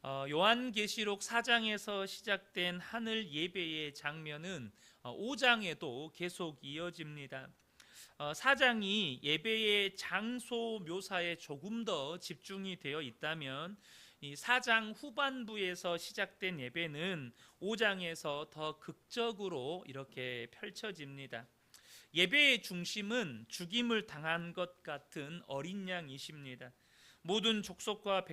요한계시록 4장에서 시작된 하늘 예배의 장면은 5장에도 계속 이어집니다. 4장이 예배의 장소 묘사에 조금 더 집중이 되어 있다면 이 4장 후반부에서 시작된 예배는 5장에서 더 극적으로 이렇게 펼쳐집니다. 예배의 중심은 죽임을 당한 것 같은 어린 양이십니다. 모든 족속과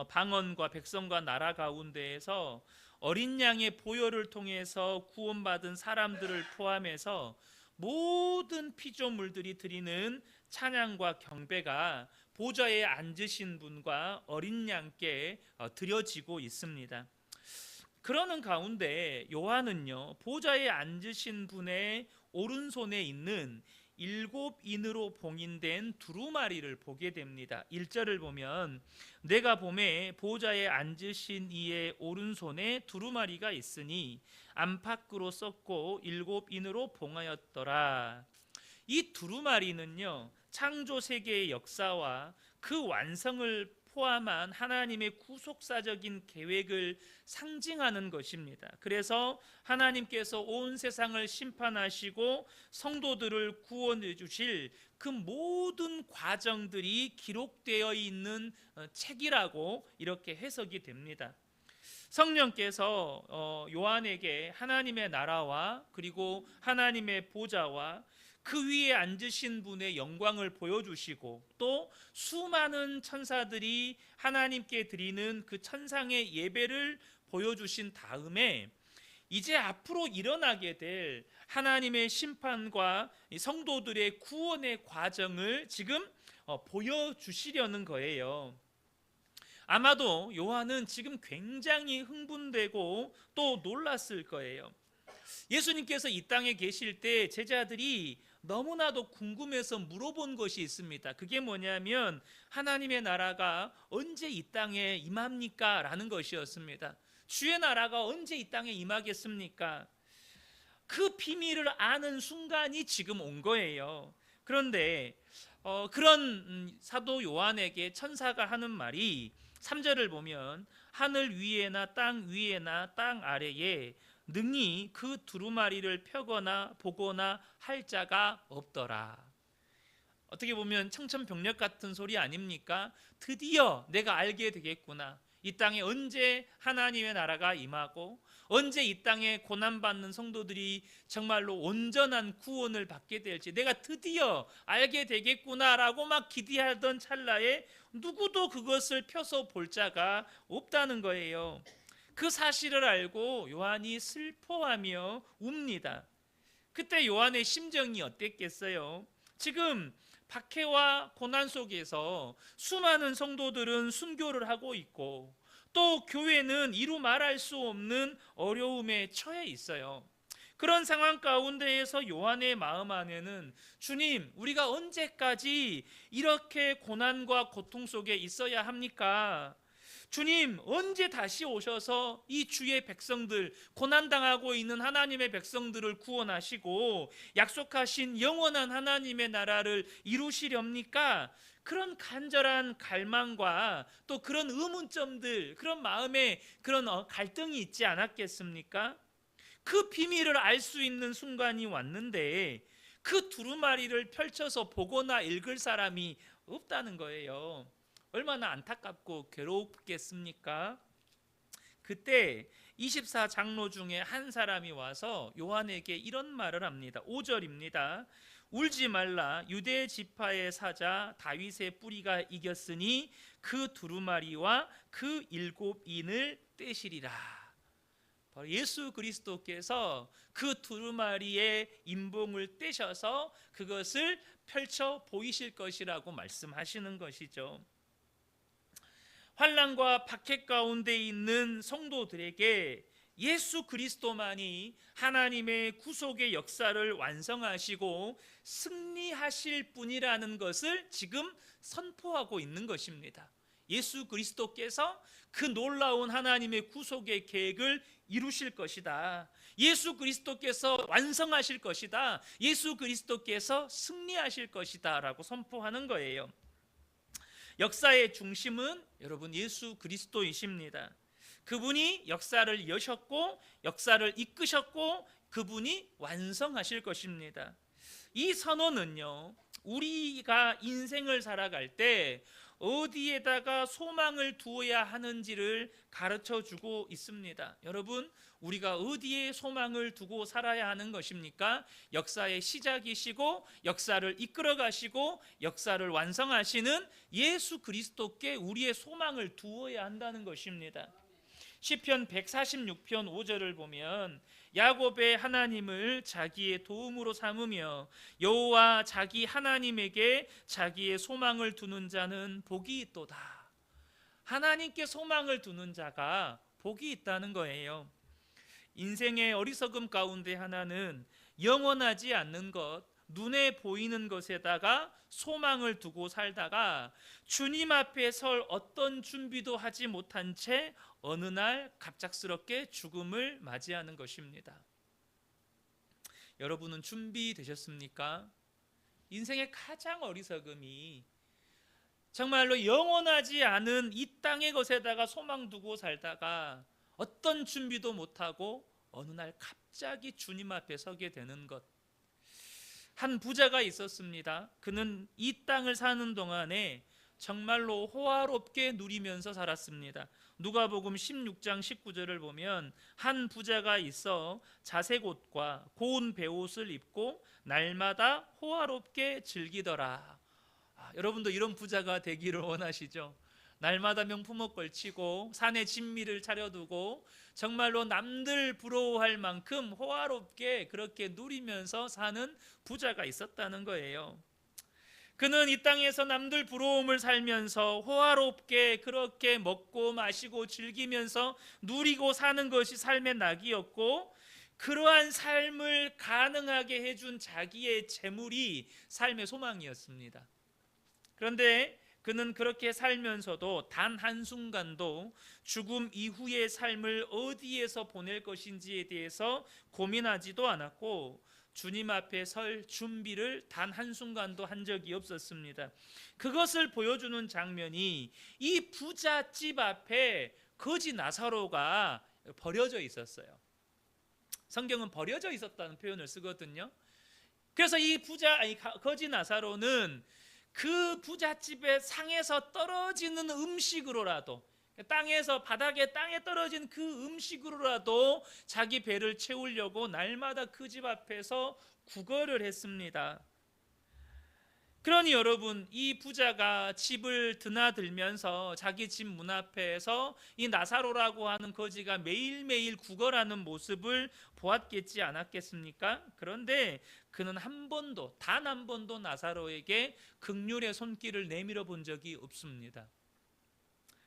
방언과 백성과 나라 가운데에서 어린 양의 보혈을 통해서 구원받은 사람들을 포함해서 모든 피조물들이 드리는 찬양과 경배가 보좌에 앉으신 분과 어린 양께 드려지고 있습니다. 그러는 가운데 요한은요, 보좌에 앉으신 분의 오른손에 있는 7인으로 봉인된 두루마리를 보게 됩니다. 1절을 보면 내가 보매 보좌에 앉으신 이의 오른손에 두루마리가 있으니 안팎으로 썼고 7인으로 봉하였더라. 이 두루마리는요, 창조 세계의 역사와 그 완성을 포함한 하나님의 구속사적인 계획을 상징하는 것입니다. 그래서 하나님께서 온 세상을 심판하시고 성도들을 구원해 주실 그 모든 과정들이 기록되어 있는 책이라고 이렇게 해석이 됩니다. 성령께서 요한에게 하나님의 나라와 그리고 하나님의 보좌와 그 위에 앉으신 분의 영광을 보여주시고 또 수많은 천사들이 하나님께 드리는 그 천상의 예배를 보여주신 다음에 이제 앞으로 일어나게 될 하나님의 심판과 성도들의 구원의 과정을 지금 보여주시려는 거예요. 아마도 요한은 지금 굉장히 흥분되고 또 놀랐을 거예요. 예수님께서 이 땅에 계실 때 제자들이 너무나도 궁금해서 물어본 것이 있습니다. 그게 뭐냐면 하나님의 나라가 언제 이 땅에 임합니까? 라는 것이었습니다. 주의 나라가 언제 이 땅에 임하겠습니까? 그 비밀을 아는 순간이 지금 온 거예요. 그런데 그런 사도 요한에게 천사가 하는 말이 3절을 보면 하늘 위에나 땅 위에나 땅 아래에 능히 그 두루마리를 펴거나 보거나 할 자가 없더라. 어떻게 보면 청천벽력 같은 소리 아닙니까? 드디어 내가 알게 되겠구나. 이 땅에 언제 하나님의 나라가 임하고 언제 이 땅에 고난받는 성도들이 정말로 온전한 구원을 받게 될지 내가 드디어 알게 되겠구나라고 막 기대하던 찰나에 누구도 그것을 펴서 볼 자가 없다는 거예요. 그 사실을 알고 요한이 슬퍼하며 웁니다. 그때 요한의 심정이 어땠겠어요? 지금 박해와 고난 속에서 수많은 성도들은 순교를 하고 있고 또 교회는 이루 말할 수 없는 어려움에 처해 있어요. 그런 상황 가운데에서 요한의 마음 안에는 주님, 우리가 언제까지 이렇게 고난과 고통 속에 있어야 합니까? 주님, 언제 다시 오셔서 이 주의 백성들, 고난당하고 있는 하나님의 백성들을 구원하시고 약속하신 영원한 하나님의 나라를 이루시렵니까? 그런 간절한 갈망과 또 그런 의문점들, 그런 마음에 그런 갈등이 있지 않았겠습니까? 그 비밀을 알 수 있는 순간이 왔는데 그 두루마리를 펼쳐서 보거나 읽을 사람이 없다는 거예요. 얼마나 안타깝고 괴롭겠습니까? 그때 24장로 중에 한 사람이 와서 요한에게 이런 말을 합니다. 5절입니다. 울지 말라, 유대 지파의 사자 다윗의 뿌리가 이겼으니 그 두루마리와 그 7인을 떼시리라. 바로 예수 그리스도께서 그 두루마리의 인봉을 떼셔서 그것을 펼쳐 보이실 것이라고 말씀하시는 것이죠. 환난과 박해 가운데 있는 성도들에게 예수 그리스도만이 하나님의 구속의 역사를 완성하시고 승리하실 분이라는 것을 지금 선포하고 있는 것입니다. 예수 그리스도께서 그 놀라운 하나님의 구속의 계획을 이루실 것이다. 예수 그리스도께서 완성하실 것이다. 예수 그리스도께서 승리하실 것이다 라고 선포하는 거예요. 역사의 중심은 여러분 예수 그리스도이십니다. 그분이 역사를 여셨고 역사를 이끄셨고 그분이 완성하실 것입니다. 이 선언은요, 우리가 인생을 살아갈 때 어디에다가 소망을 두어야 하는지를 가르쳐 주고 있습니다. 여러분, 우리가 어디에 소망을 두고 살아야 하는 것입니까? 역사의 시작이시고 역사를 이끌어 가시고 역사를 완성하시는 예수 그리스도께 우리의 소망을 두어야 한다는 것입니다. 시편 146편 5절을 보면 야곱의 하나님을 자기의 도움으로 삼으며 여호와 자기 하나님에게 자기의 소망을 두는 자는 복이 있도다. 하나님께 소망을 두는 자가 복이 있다는 거예요. 인생의 어리석음 가운데 하나는 영원하지 않는 것, 눈에 보이는 것에다가 소망을 두고 살다가 주님 앞에 설 어떤 준비도 하지 못한 채 어느 날 갑작스럽게 죽음을 맞이하는 것입니다. 여러분은 준비되셨습니까? 인생의 가장 어리석음이 정말로 영원하지 않은 이 땅의 것에다가 소망 두고 살다가 어떤 준비도 못하고 어느 날 갑자기 주님 앞에 서게 되는 것. 한 부자가 있었습니다. 그는 이 땅을 사는 동안에 정말로 호화롭게 누리면서 살았습니다. 누가복음 16장 19절을 보면 한 부자가 있어 자색 옷과 고운 베옷을 입고 날마다 호화롭게 즐기더라. 여러분도 이런 부자가 되기를 원하시죠? 날마다 명품옷 걸치고 산에 진미를 차려두고 정말로 남들 부러워할 만큼 호화롭게 그렇게 누리면서 사는 부자가 있었다는 거예요. 그는 이 땅에서 남들 부러움을 살면서 호화롭게 그렇게 먹고 마시고 즐기면서 누리고 사는 것이 삶의 낙이었고, 그러한 삶을 가능하게 해준 자기의 재물이 삶의 소망이었습니다. 그런데 그는 그렇게 살면서도 단 한순간도 죽음 이후의 삶을 어디에서 보낼 것인지에 대해서 고민하지도 않았고 주님 앞에 설 준비를 단 한순간도 한 적이 없었습니다. 그것을 보여주는 장면이 이 부잣집 앞에 거지 나사로가 버려져 있었어요. 성경은 버려져 있었다는 표현을 쓰거든요. 그래서 이 거지 나사로는 그 부잣집의 상에서 떨어지는 음식으로라도, 땅에서 바닥에 땅에 떨어진 그 음식으로라도 자기 배를 채우려고 날마다 그 집 앞에서 구걸을 했습니다. 그러니 여러분, 이 부자가 집을 드나들면서 자기 집 문 앞에서 이 나사로라고 하는 거지가 매일매일 구걸하는 모습을 보았겠지 않았겠습니까? 그런데 그는 단 한 번도 나사로에게 긍휼의 손길을 내밀어 본 적이 없습니다.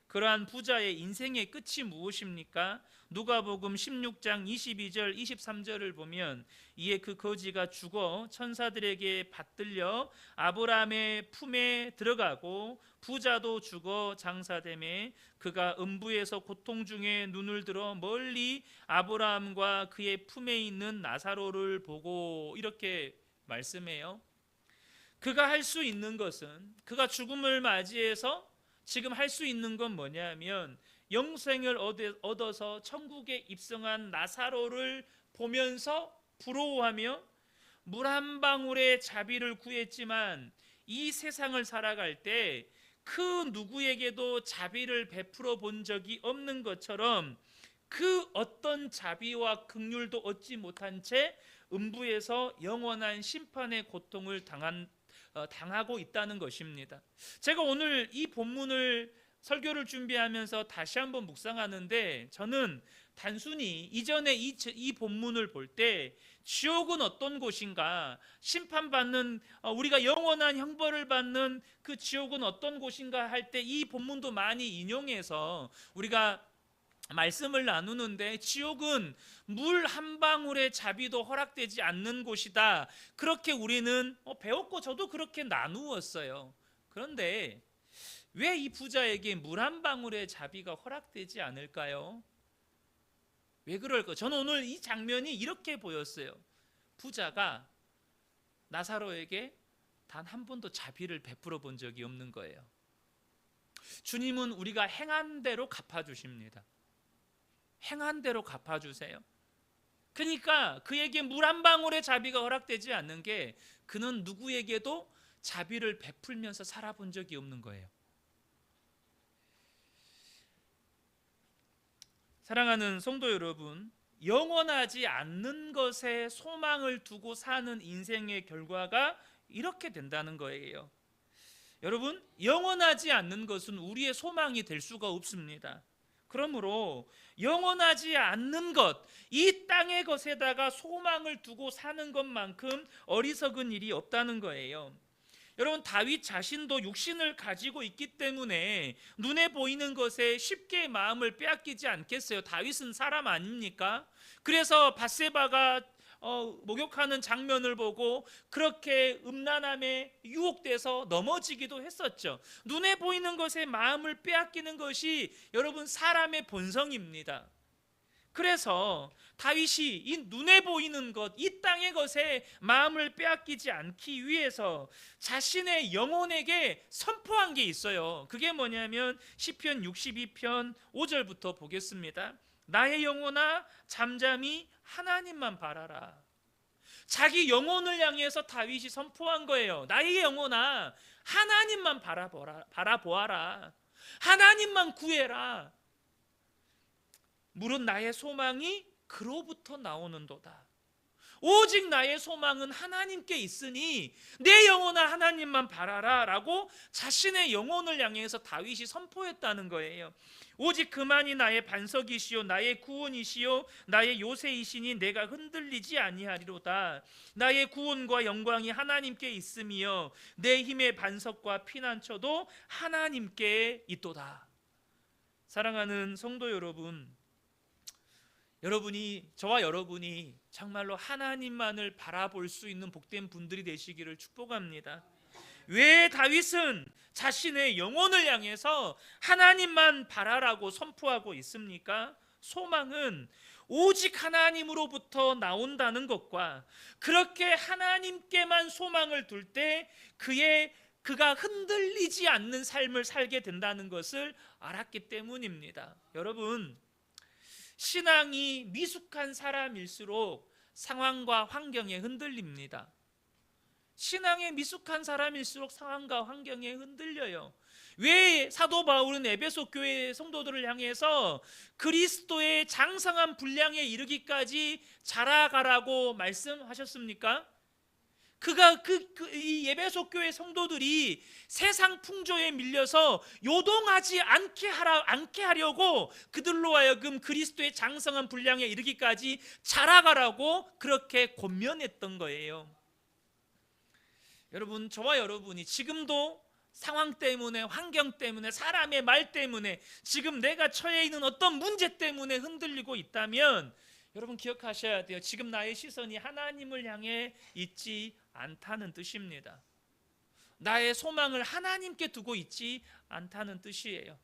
그러한 부자의 인생의 끝이 무엇입니까? 누가복음 16장 22절 23절을 보면 이에 그 거지가 죽어 천사들에게 받들려 아브라함의 품에 들어가고 부자도 죽어 장사되매 그가 음부에서 고통 중에 눈을 들어 멀리 아브라함과 그의 품에 있는 나사로를 보고 이렇게 말씀해요. 그가 할 수 있는 것은, 그가 죽음을 맞이해서 지금 할 수 있는 건 뭐냐면 영생을 얻어서 천국에 입성한 나사로를 보면서 부러워하며 물 한 방울의 자비를 구했지만 이 세상을 살아갈 때 그 누구에게도 자비를 베풀어 본 적이 없는 것처럼 그 어떤 자비와 긍휼도 얻지 못한 채 음부에서 영원한 심판의 고통을 당하고 있다는 것입니다. 제가 오늘 이 본문을 설교를 준비하면서 다시 한번 묵상하는데 저는 단순히 이전에 이 본문을 볼 때 지옥은 어떤 곳인가, 심판받는 우리가 영원한 형벌을 받는 그 지옥은 어떤 곳인가 할 때 이 본문도 많이 인용해서 우리가 말씀을 나누는데 지옥은 물 한 방울의 자비도 허락되지 않는 곳이다. 그렇게 우리는 배웠고 저도 그렇게 나누었어요. 그런데 왜 이 부자에게 물 한 방울의 자비가 허락되지 않을까요? 왜 그럴까요? 저는 오늘 이 장면이 이렇게 보였어요. 부자가 나사로에게 단 한 번도 자비를 베풀어 본 적이 없는 거예요. 주님은 우리가 행한 대로 갚아주십니다. 행한 대로 갚아주세요. 그러니까 그에게 물 한 방울의 자비가 허락되지 않는 게 그는 누구에게도 자비를 베풀면서 살아본 적이 없는 거예요. 사랑하는 성도 여러분, 영원하지 않는 것에 소망을 두고 사는 인생의 결과가 이렇게 된다는 거예요. 여러분, 영원하지 않는 것은 우리의 소망이 될 수가 없습니다. 그러므로 영원하지 않는 것, 이 땅의 것에다가 소망을 두고 사는 것만큼 어리석은 일이 없다는 거예요. 여러분, 다윗 자신도 육신을 가지고 있기 때문에 눈에 보이는 것에 쉽게 마음을 빼앗기지 않겠어요. 다윗은 사람 아닙니까? 그래서 밧세바가 목욕하는 장면을 보고 그렇게 음란함에 유혹돼서 넘어지기도 했었죠. 눈에 보이는 것에 마음을 빼앗기는 것이 여러분 사람의 본성입니다. 그래서 다윗이 이 눈에 보이는 것, 이 땅의 것에 마음을 빼앗기지 않기 위해서 자신의 영혼에게 선포한 게 있어요. 그게 뭐냐면 시편 62편 5절부터 보겠습니다. 나의 영혼아 잠잠히 하나님만 바라라. 자기 영혼을 향해서 다윗이 선포한 거예요. 나의 영혼아 하나님만 바라보아라. 하나님만 구해라. 물은 나의 소망이 그로부터 나오는도다. 오직 나의 소망은 하나님께 있으니 내 영혼아 하나님만 바라라 라고 자신의 영혼을 향해서 다윗이 선포했다는 거예요. 오직 그만이 나의 반석이시요 나의 구원이시요 나의 요새이시니 내가 흔들리지 아니하리로다. 나의 구원과 영광이 하나님께 있으며 내 힘의 반석과 피난처도 하나님께 있도다. 사랑하는 성도 여러분, 저와 여러분이 정말로 하나님만을 바라볼 수 있는 복된 분들이 되시기를 축복합니다. 왜 다윗은 자신의 영혼을 향해서 하나님만 바라라고 선포하고 있습니까? 소망은 오직 하나님으로부터 나온다는 것과 그렇게 하나님께만 소망을 둘 때 그가 흔들리지 않는 삶을 살게 된다는 것을 알았기 때문입니다. 여러분, 신앙이 미숙한 사람일수록 상황과 환경에 흔들립니다. 신앙에 미숙한 사람일수록 상황과 환경에 흔들려요. 왜 사도 바울은 에베소 교회 성도들을 향해서 그리스도의 장성한 분량에 이르기까지 자라가라고 말씀하셨습니까? 이 에베소 교회 성도들이 세상 풍조에 밀려서 요동하지 않게 하려고 그들로 하여금 그리스도의 장성한 분량에 이르기까지 자라가라고 그렇게 권면했던 거예요. 여러분, 저와 여러분이 지금도 상황 때문에, 환경 때문에, 사람의 말 때문에, 지금 내가 처해 있는 어떤 문제 때문에 흔들리고 있다면 여러분 기억하셔야 돼요. 지금 나의 시선이 하나님을 향해 있지 않다는 뜻입니다. 나의 소망을 하나님께 두고 있지 않다는 뜻이에요.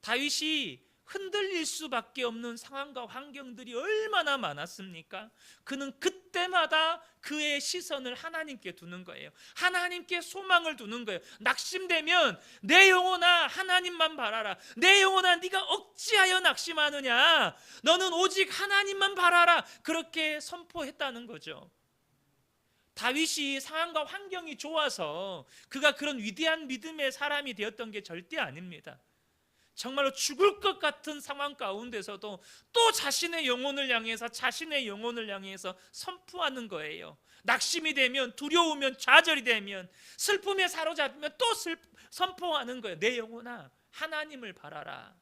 다윗이 흔들릴 수밖에 없는 상황과 환경들이 얼마나 많았습니까? 그는 그때마다 그의 시선을 하나님께 두는 거예요. 하나님께 소망을 두는 거예요. 낙심되면 내 영혼아 하나님만 바라라. 내 영혼아 네가 어찌하여 낙심하느냐. 너는 오직 하나님만 바라라. 그렇게 선포했다는 거죠. 다윗이 상황과 환경이 좋아서 그가 그런 위대한 믿음의 사람이 되었던 게 절대 아닙니다. 정말로 죽을 것 같은 상황 가운데서도 또 자신의 영혼을 향해서 선포하는 거예요. 낙심이 되면, 두려우면, 좌절이 되면, 슬픔에 사로잡히면 또 선포하는 거예요. 내 영혼아 하나님을 바라라.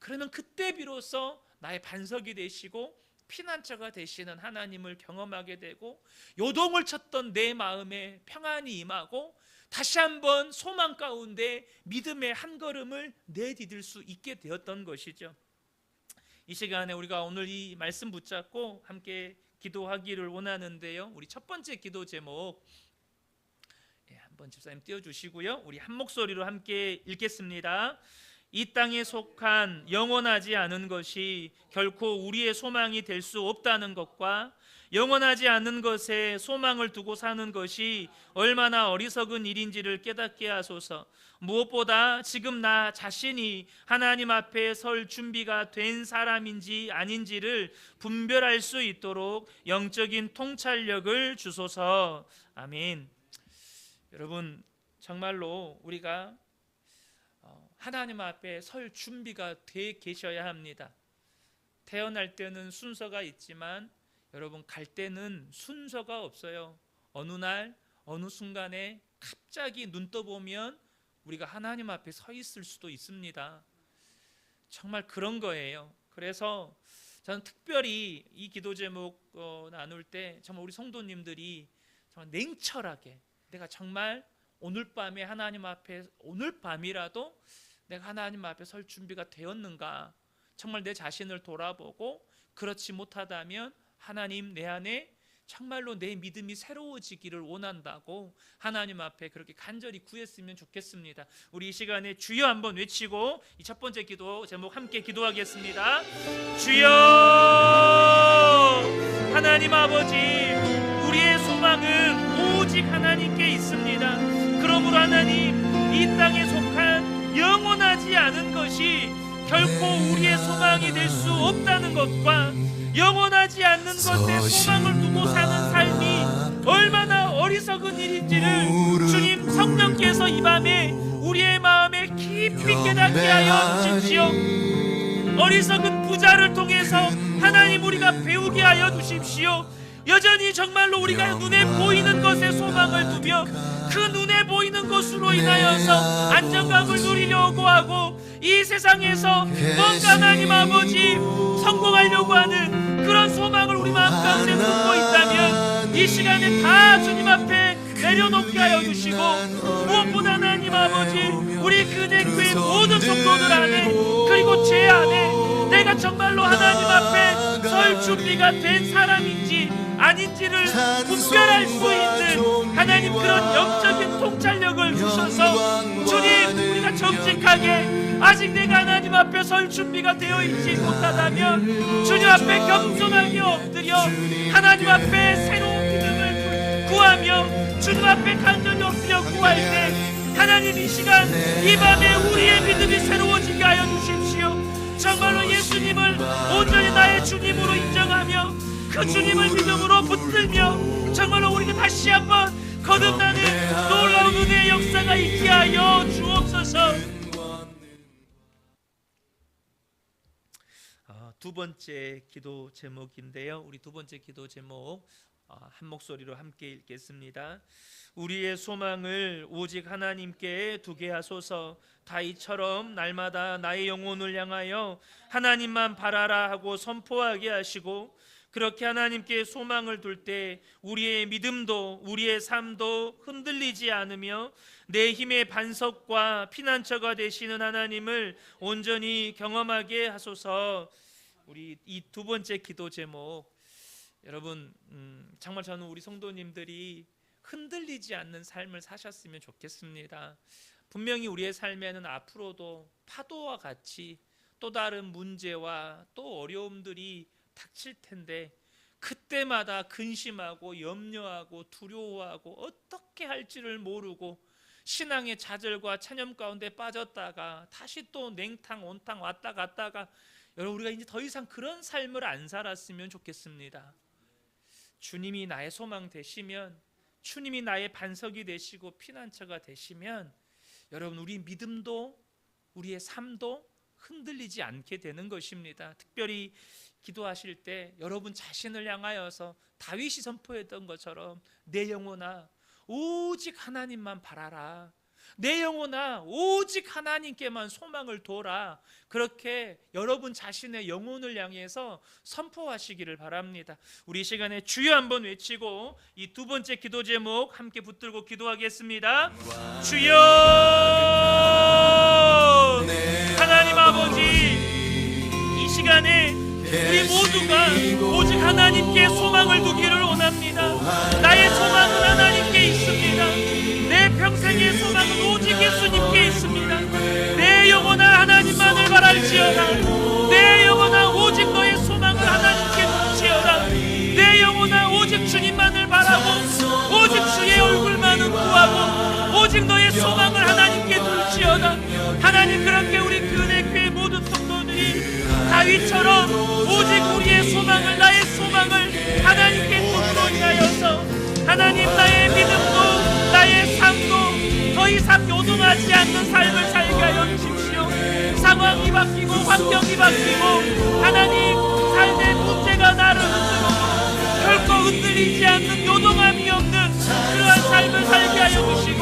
그러면 그때 비로소 나의 반석이 되시고 피난처가 되시는 하나님을 경험하게 되고 요동을 쳤던 내 마음에 평안이 임하고 다시 한번 소망 가운데 믿음의 한 걸음을 내디딜 수 있게 되었던 것이죠. 이 시간에 우리가 오늘 이 말씀 붙잡고 함께 기도하기를 원하는데요. 우리 첫 번째 기도 제목 한번 집사님 띄워주시고요. 우리 한 목소리로 함께 읽겠습니다. 이 땅에 속한 영원하지 않은 것이 결코 우리의 소망이 될 수 없다는 것과 영원하지 않은 것에 소망을 두고 사는 것이 얼마나 어리석은 일인지를 깨닫게 하소서. 무엇보다 지금 나 자신이 하나님 앞에 설 준비가 된 사람인지 아닌지를 분별할 수 있도록 영적인 통찰력을 주소서. 아멘. 여러분, 정말로 우리가 하나님 앞에 설 준비가 돼 계셔야 합니다. 태어날 때는 순서가 있지만 여러분, 갈 때는 순서가 없어요. 어느 날 어느 순간에 갑자기 눈 떠보면 우리가 하나님 앞에 서 있을 수도 있습니다. 정말 그런 거예요. 그래서 저는 특별히 이 기도 제목 나눌 때 정말 우리 성도님들이 정말 냉철하게, 내가 정말 오늘 밤에 하나님 앞에, 오늘 밤이라도 내가 하나님 앞에 설 준비가 되었는가, 정말 내 자신을 돌아보고, 그렇지 못하다면 하나님, 내 안에 정말로 내 믿음이 새로워지기를 원한다고 하나님 앞에 그렇게 간절히 구했으면 좋겠습니다. 우리 이 시간에 주여 한번 외치고 이 첫 번째 기도 제목 함께 기도하겠습니다. 주여, 하나님 아버지, 우리의 소망은 오직 하나님께 있습니다. 그러므로 하나님, 이 땅에 속한 영원하지 않은 것이 결코 우리의 소망이 될 수 없다는 것과 영원하지 않는 것에 소망을 두고 사는 삶이 얼마나 어리석은 일인지를 주님 성령께서 이 밤에 우리의 마음에 깊이 깨닫게 하여 주십시오. 어리석은 부자를 통해서 하나님, 우리가 배우게 하여 주십시오. 여전히 정말로 우리가 눈에 보이는 것에 소망을 두며 그 눈에 보이는 것으로 인하여서 안정감을 누리려고 하고, 이 세상에서 뭔가 하나님 아버지 성공하려고 하는 그런 소망을 우리 마음 가운데 품고 있다면 이 시간에 다 주님 앞에 내려놓게 하여 주시고, 무엇보다 하나님 아버지, 우리 그대교의 모든 성도들 안에, 그리고 제 안에 내가 정말로 하나님 앞에 설 준비가 된 사람인지 아닌지를 분별할 수 있는 하나님, 그런 영적인 통찰력을 주셔서 주님, 우리가 정직하게 아직 내가 하나님 앞에 설 준비가 되어 있지 못하다면 주님 앞에 겸손하게 엎드려 하나님 앞에 새로운 믿음을 구하며 주님 앞에 간절히 엎드려 구할 때 하나님, 이 시간 이 밤에 우리의 믿음이 새로워지게 하여 주십시오. 정말로 예수님을 온전히 나의 주님으로 인정하며 그 주님을 믿음으로 붙들며 정말로 우리가 다시 한번 거듭나는 놀라운 은혜의 역사가 있게 하여 주옵소서. 두 번째 기도 제목인데요, 우리 두 번째 기도 제목 한 목소리로 함께 읽겠습니다. 우리의 소망을 오직 하나님께 두게 하소서. 다윗처럼 날마다 나의 영혼을 향하여 하나님만 바라라 하고 선포하게 하시고, 그렇게 하나님께 소망을 둘 때 우리의 믿음도 우리의 삶도 흔들리지 않으며 내 힘의 반석과 피난처가 되시는 하나님을 온전히 경험하게 하소서. 우리 이 두 번째 기도 제목, 여러분 정말 저는 우리 성도님들이 흔들리지 않는 삶을 사셨으면 좋겠습니다. 분명히 우리의 삶에는 앞으로도 파도와 같이 또 다른 문제와 또 어려움들이 닥칠 텐데, 그때마다 근심하고 염려하고 두려워하고 어떻게 할지를 모르고 신앙의 좌절과 찬염 가운데 빠졌다가 다시 또 냉탕 온탕 왔다 갔다가, 여러분, 우리가 이제 더 이상 그런 삶을 안 살았으면 좋겠습니다. 주님이 나의 소망 되시면, 주님이 나의 반석이 되시고 피난처가 되시면 여러분, 우리 믿음도 우리의 삶도 흔들리지 않게 되는 것입니다. 특별히 기도하실 때 여러분 자신을 향하여서 다윗이 선포했던 것처럼 내 영혼아 오직 하나님만 바라라, 내 영혼아 오직 하나님께만 소망을 둬라, 그렇게 여러분 자신의 영혼을 향해서 선포하시기를 바랍니다. 우리 이 시간에 주여 한번 외치고 이 두 번째 기도 제목 함께 붙들고 기도하겠습니다. 주여, 하나님 아버지, 이 시간에 우리 모두가 오직 하나님께 소망을 두기를 원합니다. 나의 소망은 하나님께 있습니다. 내 평생의 소망은 오직 예수님께 있습니다. 내 영혼아 하나님 갈지어다. 내 영혼아 오직 너의 소망을 하나님께 둘지어다. 내 영혼아 오직 주님만을 바라고 오직 주의 얼굴만을 구하고 오직 너의 소망을 하나님께 둘지어다. 하나님, 그렇게 우리 근혜교회 모든 성도들이 다윗처럼 오직 우리의 소망을, 나의 소망을 하나님께 두므로 인하여서 하나님, 나의 믿음도 나의 삶도 더 이상 요동하지 않는 삶을 살게 하여 주십시오. 상황이 바뀌고 환경이 바뀌고 하나님, 삶의 문제가 나를 흔들어도 결코 흔들리지 않는 요동함이 없는 그러한 삶을 살게 하여 주시고,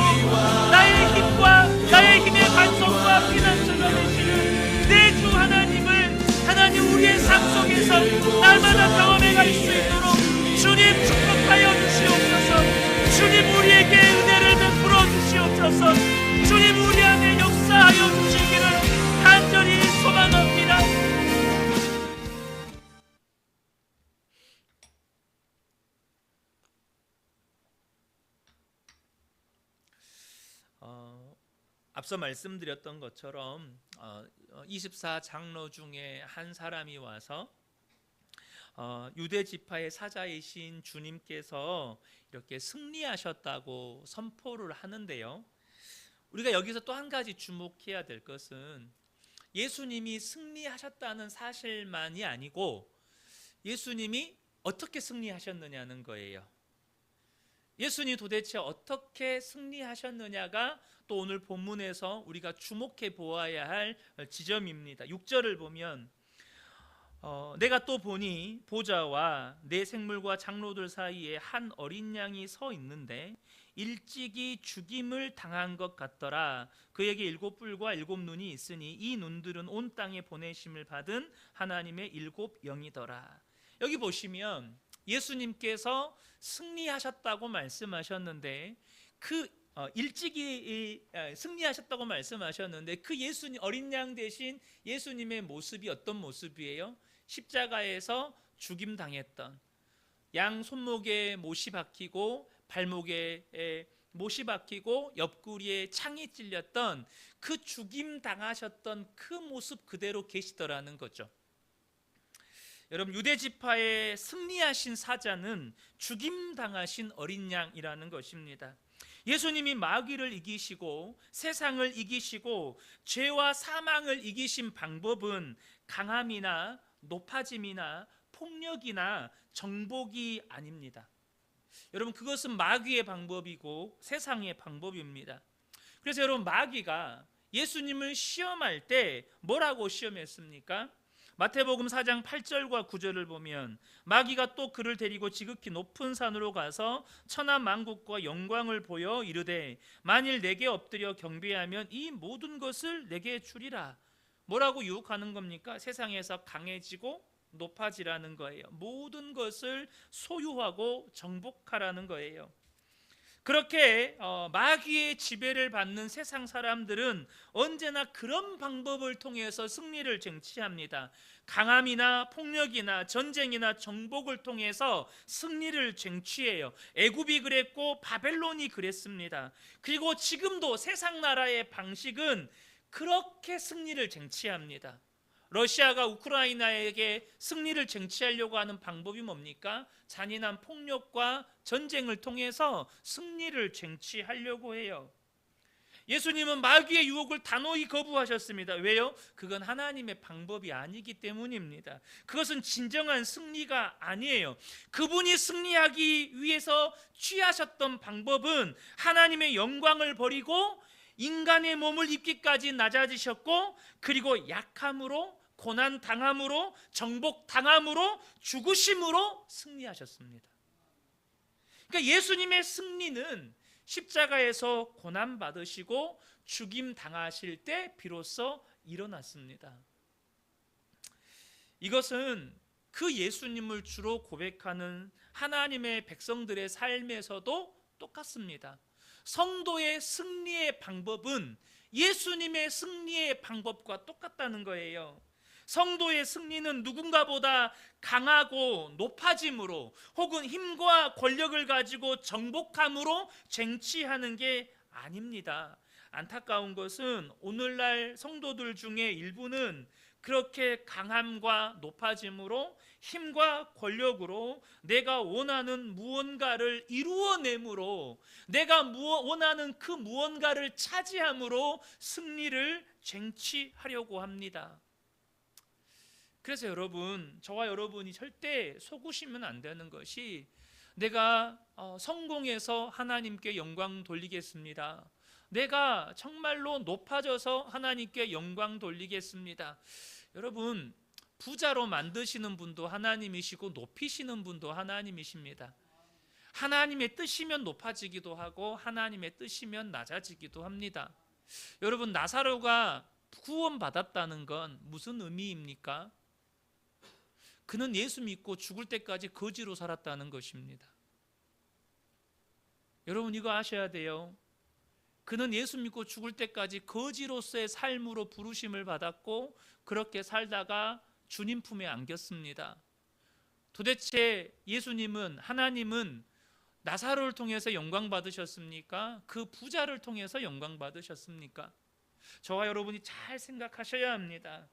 나의 힘과 나의 힘의 반성과 피난처가 되시는 내 주 하나님을 하나님 우리의 삶 속에서 날마다 경험해 갈 수 있도록 주님 축복하여 주시옵소서. 주님 우리에게 은혜를 베풀어 주시옵소서. 주님 우리 안에 역사하여 주시기를 간절히 소망합니다. 앞서 말씀드렸던 것처럼 24 장로 중에 한 사람이 와서 유대 지파의 사자이신 주님께서 이렇게 승리하셨다고 선포를 하는데요, 우리가 여기서 또 한 가지 주목해야 될 것은 예수님이 승리하셨다는 사실만이 아니고 예수님이 어떻게 승리하셨느냐는 거예요. 예수님이 도대체 어떻게 승리하셨느냐가 또 오늘 본문에서 우리가 주목해 보아야 할 지점입니다. 6절을 보면 내가 또 보니 보좌와 네 생물과 장로들 사이에 한 어린 양이 서 있는데 일찍이 죽임을 당한 것 같더라. 그에게 7뿔과 7눈이 있으니 이 눈들은 온 땅에 보내심을 받은 하나님의 7 영이더라. 여기 보시면 예수님께서 승리하셨다고 말씀하셨는데 일찍이 승리하셨다고 말씀하셨는데 그 예수님, 어린 양 대신 예수님의 모습이 어떤 모습이에요? 십자가에서 죽임 당했던, 양 손목에 못이 박히고 발목에 못이 박히고 옆구리에 창이 찔렸던 그 죽임 당하셨던 그 모습 그대로 계시더라는 거죠. 여러분, 유대 지파의 승리하신 사자는 죽임 당하신 어린 양이라는 것입니다. 예수님이 마귀를 이기시고 세상을 이기시고 죄와 사망을 이기신 방법은 강함이나 높아짐이나 폭력이나 정복이 아닙니다. 여러분, 그것은 마귀의 방법이고 세상의 방법입니다. 그래서 여러분, 마귀가 예수님을 시험할 때 뭐라고 시험했습니까? 마태복음 4장 8절과 9절을 보면 마귀가 또 그를 데리고 지극히 높은 산으로 가서 천하 만국과 영광을 보여 이르되 만일 내게 엎드려 경배하면 이 모든 것을 내게 주리라. 뭐라고 유혹하는 겁니까? 세상에서 강해지고 높아지라는 거예요. 모든 것을 소유하고 정복하라는 거예요. 그렇게 마귀의 지배를 받는 세상 사람들은 언제나 그런 방법을 통해서 승리를 쟁취합니다. 강함이나 폭력이나 전쟁이나 정복을 통해서 승리를 쟁취해요. 애굽이 그랬고 바벨론이 그랬습니다. 그리고 지금도 세상 나라의 방식은 그렇게 승리를 쟁취합니다. 러시아가 우크라이나에게 승리를 쟁취하려고 하는 방법이 뭡니까? 잔인한 폭력과 전쟁을 통해서 승리를 쟁취하려고 해요. 예수님은 마귀의 유혹을 단호히 거부하셨습니다. 왜요? 그건 하나님의 방법이 아니기 때문입니다. 그것은 진정한 승리가 아니에요. 그분이 승리하기 위해서 취하셨던 방법은 하나님의 영광을 버리고 인간의 몸을 입기까지 낮아지셨고, 그리고 약함으로, 고난 당함으로, 정복 당함으로, 죽으심으로 승리하셨습니다. 그러니까 예수님의 승리는 십자가에서 고난 받으시고 죽임 당하실 때 비로소 일어났습니다. 이것은 그 예수님을 주로 고백하는 하나님의 백성들의 삶에서도 똑같습니다. 성도의 승리의 방법은 예수님의 승리의 방법과 똑같다는 거예요. 성도의 승리는 누군가보다 강하고 높아짐으로 혹은 힘과 권력을 가지고 정복함으로 쟁취하는 게 아닙니다. 안타까운 것은 오늘날 성도들 중에 일부는 그렇게 강함과 높아짐으로 힘과 권력으로 내가 원하는 무언가를 이루어내므로 내가 원하는 그 무언가를 차지함으로 승리를 쟁취하려고 합니다. 그래서 여러분, 저와 여러분이 절대 속으시면 안 되는 것이 내가 성공해서 하나님께 영광 돌리겠습니다. 내가 정말로 높아져서 하나님께 영광 돌리겠습니다. 여러분, 부자로 만드시는 분도 하나님이시고 높이시는 분도 하나님이십니다. 하나님의 뜻이면 높아지기도 하고 하나님의 뜻이면 낮아지기도 합니다. 여러분, 나사로가 구원받았다는 건 무슨 의미입니까? 그는 예수 믿고 죽을 때까지 거지로 살았다는 것입니다. 여러분, 이거 아셔야 돼요. 그는 예수 믿고 죽을 때까지 거지로서의 삶으로 부르심을 받았고 그렇게 살다가 주님 품에 안겼습니다. 도대체 예수님은, 하나님은 나사로를 통해서 영광 받으셨습니까? 그 부자를 통해서 영광 받으셨습니까? 저와 여러분이 잘 생각하셔야 합니다.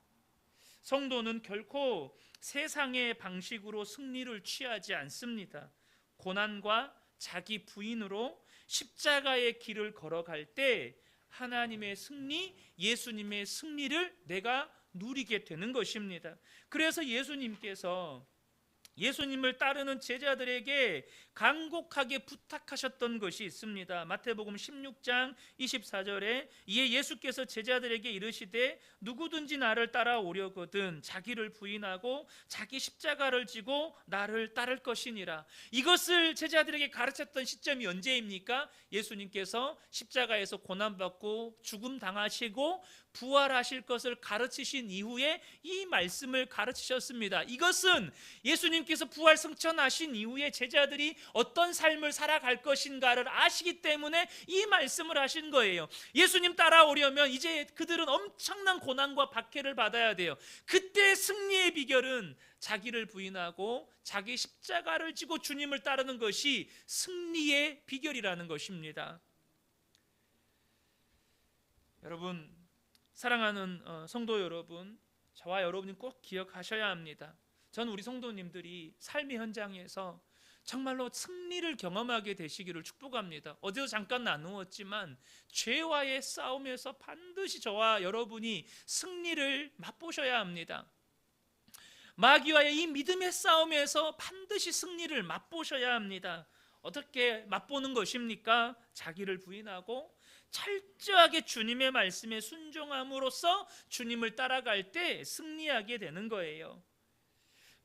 성도는 결코 세상의 방식으로 승리를 취하지 않습니다. 고난과 자기 부인으로 십자가의 길을 걸어갈 때 하나님의 승리, 예수님의 승리를 내가 누리게 되는 것입니다. 그래서 예수님을 따르는 제자들에게 간곡하게 부탁하셨던 것이 있습니다. 마태복음 16장 24절에 이에 예수께서 제자들에게 이르시되 누구든지 나를 따라오려거든 자기를 부인하고 자기 십자가를 지고 나를 따를 것이니라. 이것을 제자들에게 가르쳤던 시점이 언제입니까? 예수님께서 십자가에서 고난받고 죽음 당하시고 부활하실 것을 가르치신 이후에 이 말씀을 가르치셨습니다. 이것은 예수님께서 부활 승천하신 이후에 제자들이 어떤 삶을 살아갈 것인가를 아시기 때문에 이 말씀을 하신 거예요. 예수님 따라오려면 이제 그들은 엄청난 고난과 박해를 받아야 돼요. 그때 승리의 비결은 자기를 부인하고 자기 십자가를 지고 주님을 따르는 것이 승리의 비결이라는 것입니다. 여러분, 사랑하는 성도 여러분, 저와 여러분이 꼭 기억하셔야 합니다. 저는 우리 성도님들이 삶의 현장에서 정말로 승리를 경험하게 되시기를 축복합니다. 어제도 잠깐 나누었지만 죄와의 싸움에서 반드시 저와 여러분이 승리를 맛보셔야 합니다. 마귀와의 이 믿음의 싸움에서 반드시 승리를 맛보셔야 합니다. 어떻게 맛보는 것입니까? 자기를 부인하고 철저하게 주님의 말씀에 순종함으로써 주님을 따라갈 때 승리하게 되는 거예요.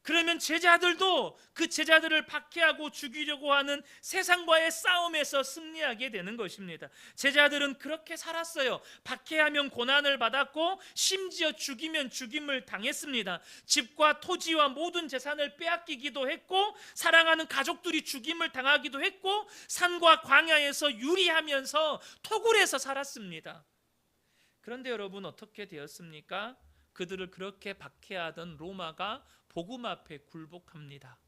그러면 제자들도 그 제자들을 박해하고 죽이려고 하는 세상과의 싸움에서 승리하게 되는 것입니다. 제자들은 그렇게 살았어요. 박해하면 고난을 받았고 심지어 죽이면 죽임을 당했습니다. 집과 토지와 모든 재산을 빼앗기기도 했고 사랑하는 가족들이 죽임을 당하기도 했고 산과 광야에서 유리하면서 토굴에서 살았습니다. 그런데 여러분, 어떻게 되었습니까? 그들을 그렇게 박해하던 로마가 복음 앞에 굴복합니다.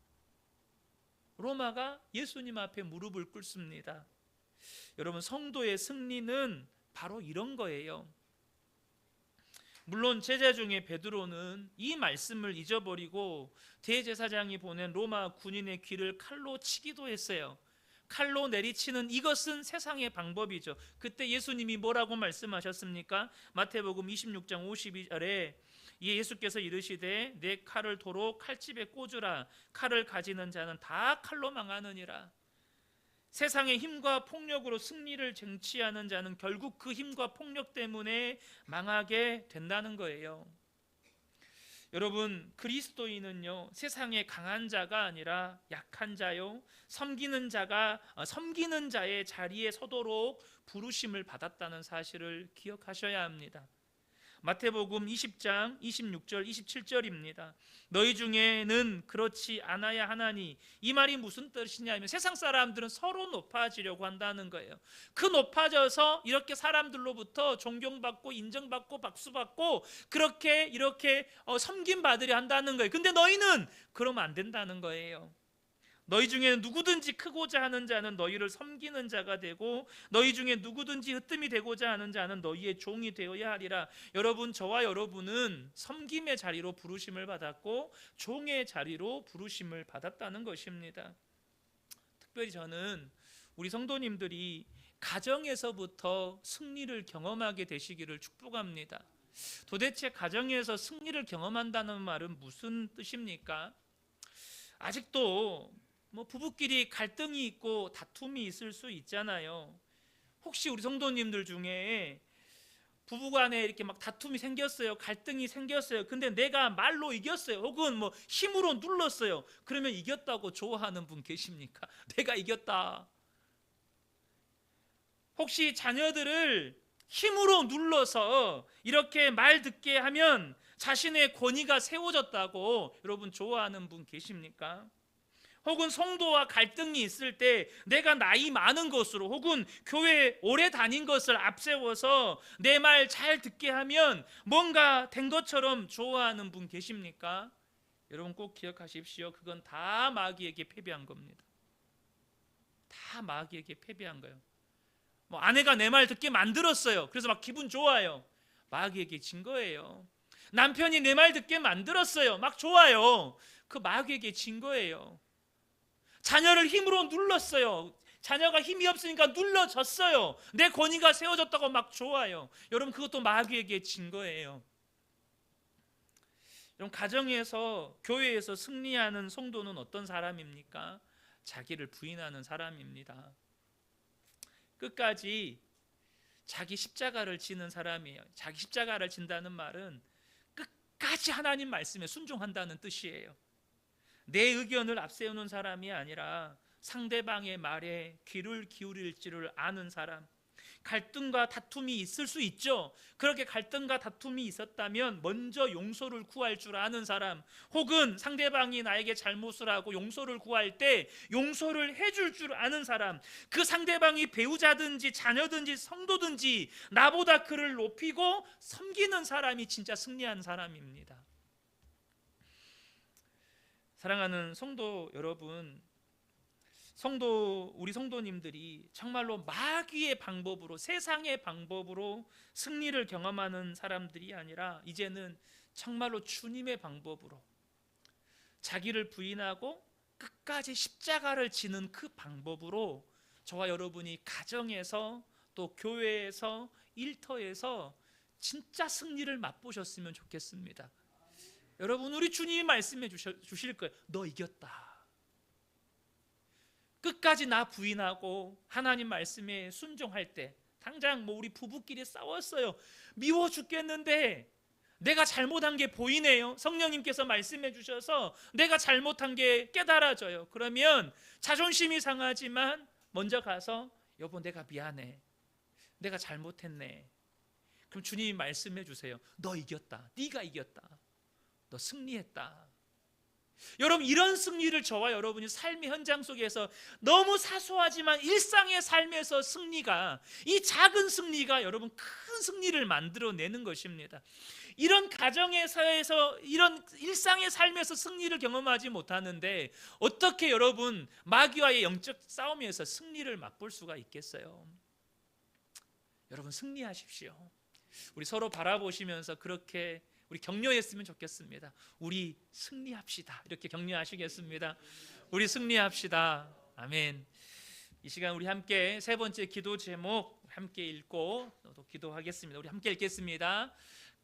로마가 예수님 앞에 무릎을 꿇습니다. 여러분, 성도의 승리는 바로 이런 거예요. 물론 제자 중에 베드로는 이 말씀을 잊어버리고 대제사장이 보낸 로마 군인의 귀를 칼로 치기도 했어요. 칼로 내리치는 이것은 세상의 방법이죠. 그때 예수님이 뭐라고 말씀하셨습니까? 마태복음 26장 52절에 이에 예수께서 이르시되 내 칼을 도로 칼집에 꽂으라. 칼을 가지는 자는 다 칼로 망하느니라. 세상의 힘과 폭력으로 승리를 쟁취하는 자는 결국 그 힘과 폭력 때문에 망하게 된다는 거예요. 여러분, 그리스도인은요, 세상의 강한 자가 아니라 약한 자요, 섬기는 자의 자리에 서도록 부르심을 받았다는 사실을 기억하셔야 합니다. 마태복음 20장 26절 27절입니다. 너희 중에는 그렇지 않아야 하나니, 이 말이 무슨 뜻이냐면 세상 사람들은 서로 높아지려고 한다는 거예요. 그 높아져서 이렇게 사람들로부터 존경받고 인정받고 박수받고 그렇게 이렇게 섬김받으려 한다는 거예요. 근데 너희는 그러면 안 된다는 거예요. 너희 중에 누구든지 크고자 하는 자는 너희를 섬기는 자가 되고 너희 중에 누구든지 으뜸이 되고자 하는 자는 너희의 종이 되어야 하리라. 여러분, 저와 여러분은 섬김의 자리로 부르심을 받았고 종의 자리로 부르심을 받았다는 것입니다. 특별히 저는 우리 성도님들이 가정에서부터 승리를 경험하게 되시기를 축복합니다. 도대체 가정에서 승리를 경험한다는 말은 무슨 뜻입니까? 아직도 부부끼리 갈등이 있고 다툼이 있을 수 있잖아요. 혹시 우리 성도님들 중에 부부간에 이렇게 막 다툼이 생겼어요. 갈등이 생겼어요. 근데 내가 말로 이겼어요. 혹은 힘으로 눌렀어요. 그러면 이겼다고 좋아하는 분 계십니까? 내가 이겼다. 혹시 자녀들을 힘으로 눌러서 이렇게 말 듣게 하면 자신의 권위가 세워졌다고 여러분 좋아하는 분 계십니까? 혹은 성도와 갈등이 있을 때 내가 나이 많은 것으로 혹은 교회 오래 다닌 것을 앞세워서 내 말 잘 듣게 하면 뭔가 된 것처럼 좋아하는 분 계십니까? 여러분 꼭 기억하십시오. 그건 다 마귀에게 패배한 겁니다. 다 마귀에게 패배한 거예요. 아내가 내 말 듣게 만들었어요. 그래서 막 기분 좋아요. 마귀에게 진 거예요. 남편이 내 말 듣게 만들었어요. 막 좋아요. 그 마귀에게 진 거예요. 자녀를 힘으로 눌렀어요. 자녀가 힘이 없으니까 눌러졌어요. 내 권위가 세워졌다고 막 좋아요. 여러분 그것도 마귀에게 진 거예요. 여러분 가정에서 교회에서 승리하는 성도는 어떤 사람입니까? 자기를 부인하는 사람입니다. 끝까지 자기 십자가를 지는 사람이에요. 자기 십자가를 진다는 말은 끝까지 하나님 말씀에 순종한다는 뜻이에요. 내 의견을 앞세우는 사람이 아니라 상대방의 말에 귀를 기울일 줄을 아는 사람. 갈등과 다툼이 있을 수 있죠. 그렇게 갈등과 다툼이 있었다면 먼저 용서를 구할 줄 아는 사람, 혹은 상대방이 나에게 잘못을 하고 용서를 구할 때 용서를 해줄 줄 아는 사람, 그 상대방이 배우자든지 자녀든지 성도든지 나보다 그를 높이고 섬기는 사람이 진짜 승리한 사람입니다. 사랑하는 성도 여러분, 우리 성도님들이 정말로 마귀의 방법으로, 세상의 방법으로 승리를 경험하는 사람들이 아니라 이제는 정말로 주님의 방법으로 자기를 부인하고 끝까지 십자가를 지는 그 방법으로 저와 여러분이 가정에서 또 교회에서 일터에서 진짜 승리를 맛보셨으면 좋겠습니다. 여러분 우리 주님이 말씀해 주실 거예요. 너 이겼다. 끝까지 나 부인하고 하나님 말씀에 순종할 때, 당장 우리 부부끼리 싸웠어요. 미워 죽겠는데 내가 잘못한 게 보이네요. 성령님께서 말씀해 주셔서 내가 잘못한 게 깨달아져요. 그러면 자존심이 상하지만 먼저 가서 여보 내가 미안해. 내가 잘못했네. 그럼 주님이 말씀해 주세요. 너 이겼다. 네가 이겼다. 너 승리했다. 여러분 이런 승리를 저와 여러분이 삶의 현장 속에서 너무 사소하지만 일상의 삶에서 승리가, 이 작은 승리가 여러분 큰 승리를 만들어내는 것입니다. 이런 가정에서 이런 일상의 삶에서 승리를 경험하지 못하는데 어떻게 여러분 마귀와의 영적 싸움에서 승리를 맛볼 수가 있겠어요? 여러분 승리하십시오. 우리 서로 바라보시면서 그렇게 우리 격려했으면 좋겠습니다. 우리 승리합시다. 이렇게 격려하시겠습니다. 우리 승리합시다. 아멘. 이 시간 우리 함께 세 번째 기도 제목 함께 읽고 또 기도하겠습니다. 우리 함께 읽겠습니다.